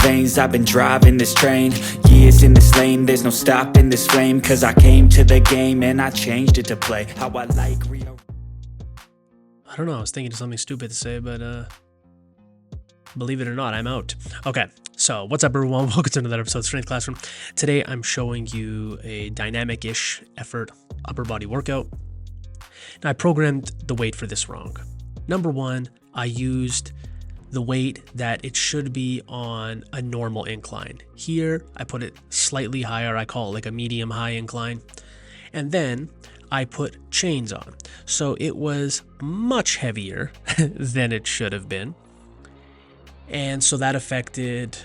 veins, I've been driving this train. Years in this lane, there's no stopping this flame. Cause I came to the game and I changed it to play how I like. I don't know, I was thinking of something stupid to say, but believe it or not, I'm out. Okay, so what's up everyone? Welcome to another episode of Strength Classroom. Today I'm showing you a dynamic-ish effort upper body workout. Now I programmed the weight for this wrong. Number one, I used the weight that it should be on a normal incline. Here, I put it slightly higher. I call it like a medium high incline. And then I put chains on. So it was much heavier than it should have been. And so that affected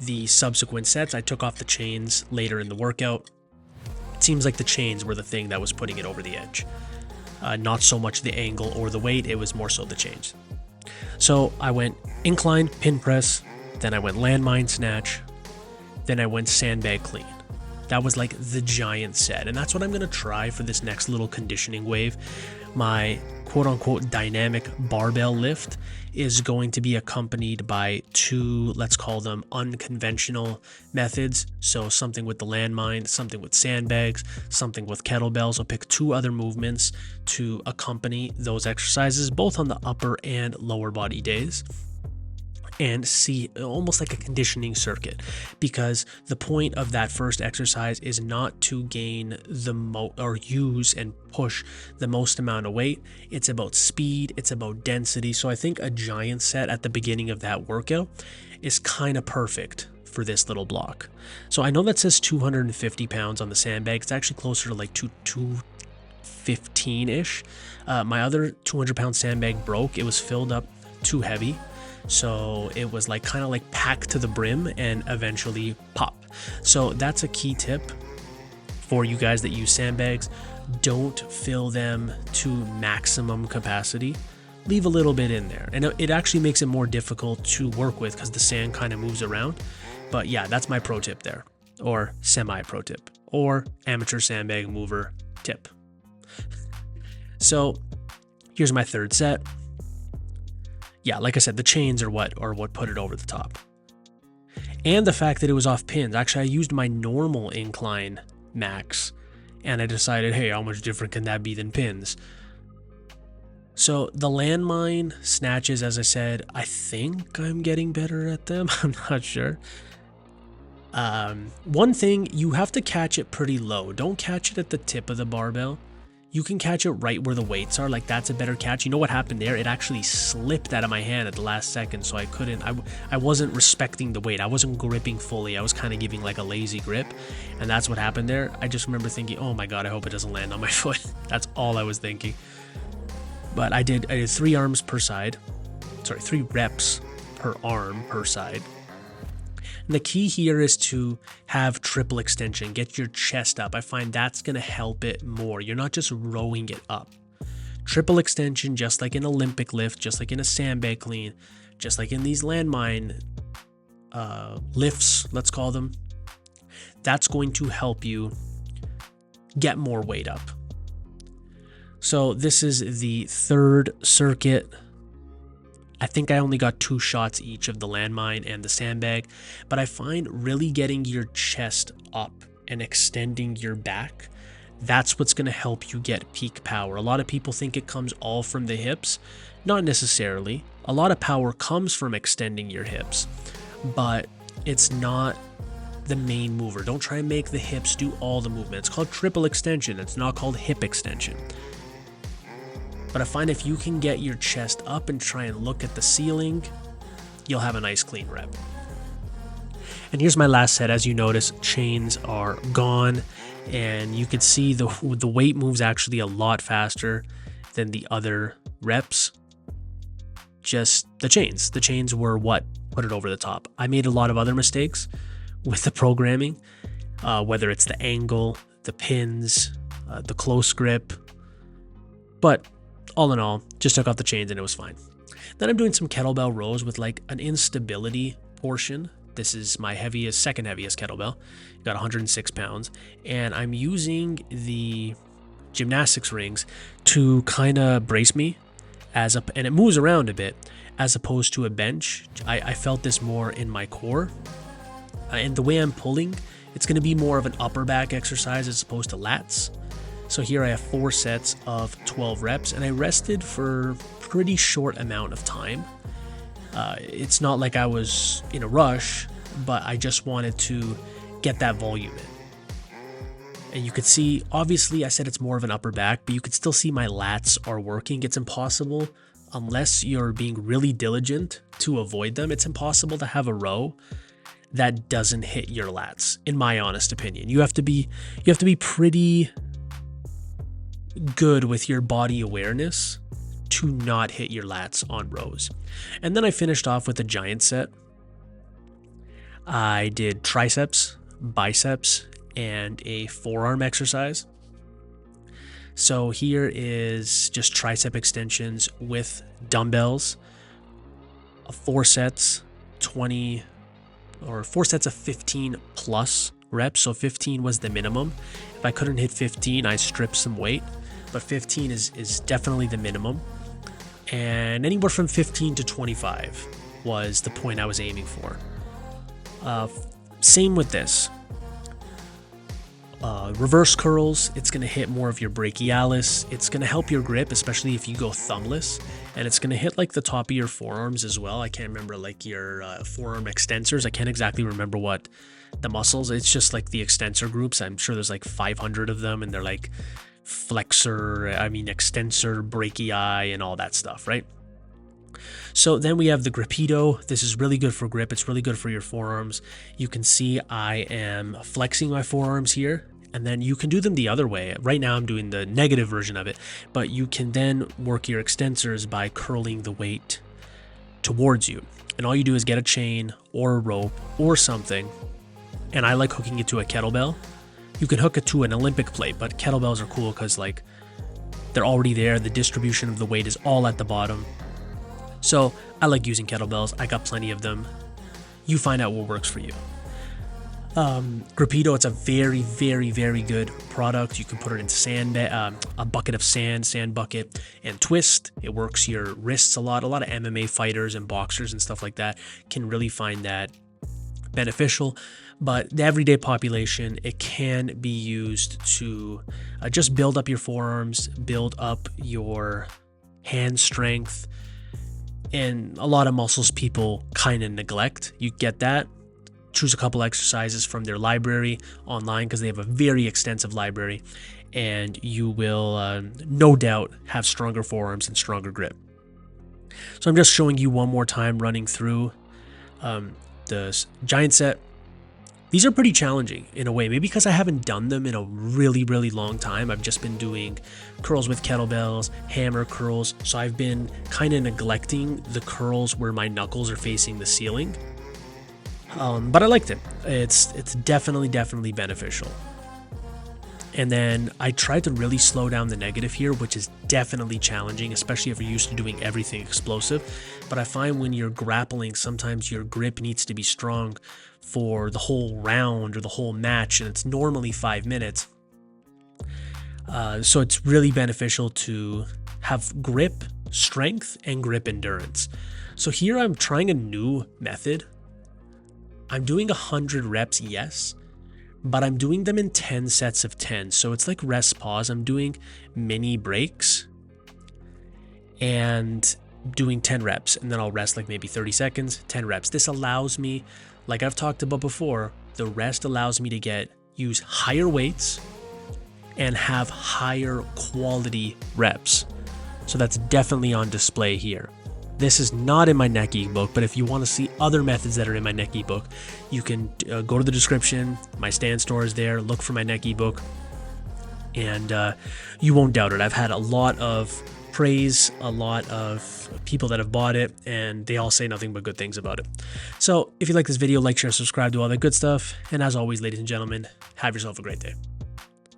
the subsequent sets. I took off the chains later in the workout. It seems like the chains were the thing that was putting it over the edge. Not so much the angle or the weight, it was more so the chains. So I went incline, pin press, then I went landmine snatch, then I went sandbag clean. That was like the giant set, and that's what I'm going to try for this next little conditioning wave. My quote-unquote dynamic barbell lift is going to be accompanied by two, let's call them unconventional methods. So something with the landmine, something with sandbags, something with kettlebells. I'll pick two other movements to accompany those exercises, both on the upper and lower body days, and see almost like a conditioning circuit, because the point of that first exercise is not to gain or use and push the most amount of weight. It's about speed, it's about density. So I think a giant set at the beginning of that workout is kind of perfect for this little block. So I know that says 250 pounds on the sandbag. It's actually closer to like 215-ish. My other 200-pound sandbag broke. It was filled up too heavy. So it was like kind of like packed to the brim and eventually pop. So that's a key tip for you guys that use sandbags. Don't fill them to maximum capacity. Leave a little bit in there. And it actually makes it more difficult to work with because the sand kind of moves around. But yeah, that's my pro tip there, or semi-pro tip, or amateur sandbag mover tip. So here's my third set. Yeah, like I said, the chains are what put it over the top. And the fact that it was off pins. Actually, I used my normal incline max, and I decided, hey, how much different can that be than pins? So the landmine snatches, as I said, I think I'm getting better at them. I'm not sure. One thing, you have to catch it pretty low. Don't catch it at the tip of the barbell. You can catch it right where the weights are. Like, that's a better catch. You know what happened there? It actually slipped out of my hand at the last second, so I wasn't respecting the weight. I wasn't gripping fully. I was kind of giving like a lazy grip, and that's what happened there. I just remember thinking, oh my god, I hope it doesn't land on my foot. That's all I was thinking. But I did 3 reps per arm per side. And the key here is to have triple extension, get your chest up. I find that's going to help it more. You're not just rowing it up. Triple extension, just like an Olympic lift, just like in a sandbag clean, just like in these landmine lifts, let's call them. That's going to help you get more weight up. So this is the third circuit. I think I only got 2 shots each of the landmine and the sandbag, but I find really getting your chest up and extending your back, that's what's going to help you get peak power. A lot of people think it comes all from the hips. Not necessarily. A lot of power comes from extending your hips, but it's not the main mover. Don't try and make the hips do all the movement. It's called triple extension. It's not called hip extension. But I find if you can get your chest up and try and look at the ceiling, you'll have a nice clean rep. And here's my last set. As you notice, chains are gone, and you can see the weight moves actually a lot faster than the other reps. Just the chains. The chains were what put it over the top. I made a lot of other mistakes with the programming, whether it's the angle, the pins, the close grip, but all in all, just took off the chains and it was fine. Then I'm doing some kettlebell rows with like an instability portion. This is my second heaviest kettlebell. Got 106 pounds. And I'm using the gymnastics rings to kind of brace me and it moves around a bit as opposed to a bench. I felt this more in my core And the way I'm pulling, it's going to be more of an upper back exercise as opposed to lats. So here I have 4 sets of 12 reps, and I rested for a pretty short amount of time. It's not like I was in a rush, but I just wanted to get that volume in. And you could see, obviously I said it's more of an upper back, but you could still see my lats are working. It's impossible, unless you're being really diligent to avoid them, it's impossible to have a row that doesn't hit your lats, in my honest opinion. You have to be pretty good with your body awareness to not hit your lats on rows. And then I finished off with a giant set. I did triceps, biceps, and a forearm exercise. So here is just tricep extensions with dumbbells, 4 sets, 20 or 4 sets of 15 plus reps. So 15 was the minimum. If I couldn't hit 15, I stripped some weight, but 15 is definitely the minimum. And anywhere from 15 to 25 was the point I was aiming for. Same with this. Reverse curls, it's going to hit more of your brachialis. It's going to help your grip, especially if you go thumbless. And it's going to hit like the top of your forearms as well. I can't remember like your forearm extensors. I can't exactly remember what the muscles. It's just like the extensor groups. I'm sure there's like 500 of them, and they're like extensor, brachii, and all that stuff, right? So then we have the gripito. This is really good for grip. It's really good for your forearms. You can see I am flexing my forearms here, and then you can do them the other way. Right now I'm doing the negative version of it, but you can then work your extensors by curling the weight towards you. And all you do is get a chain or a rope or something, and I like hooking it to a kettlebell. You can hook it to an Olympic plate, but kettlebells are cool because like they're already there. The distribution of the weight is all at the bottom. So I like using kettlebells. I got plenty of them. You find out what works for you. Gripito, it's a very, very, very good product. You can put it in a bucket of sand bucket, and twist. It works your wrists a lot. A lot of MMA fighters and boxers and stuff like that can really find that beneficial. But the everyday population, it can be used to just build up your forearms, build up your hand strength, and a lot of muscles people kind of neglect. You get that. Choose a couple exercises from their library online, because they have a very extensive library, and you will no doubt have stronger forearms and stronger grip. So I'm just showing you one more time running through the giant set. These are pretty challenging in a way, maybe because I haven't done them in a really, really long time. I've just been doing curls with kettlebells, hammer curls, so I've been kind of neglecting the curls where my knuckles are facing the ceiling. But I liked it. It's definitely beneficial. And then I tried to really slow down the negative here, which is definitely challenging, especially if you're used to doing everything explosive. But I find when you're grappling, sometimes your grip needs to be strong for the whole round or the whole match, and it's normally 5 minutes. So it's really beneficial to have grip strength and grip endurance. So here I'm trying a new method. I'm doing 100 reps, yes, but I'm doing them in 10 sets of 10. So it's like rest pause. I'm doing mini breaks and doing 10 reps, and then I'll rest like maybe 30 seconds, 10 reps. This allows me, like I've talked about before, the rest allows me to use higher weights and have higher quality reps. So that's definitely on display here. This is not in my neck ebook, but if you want to see other methods that are in my neck ebook, you can go to the description. My stand store is there. Look for my neck ebook, and you won't doubt it. I've had a lot of praise, a lot of people that have bought it, and they all say nothing but good things about it. So if you like this video, like, share, subscribe, do all that good stuff. And as always, ladies and gentlemen, have yourself a great day.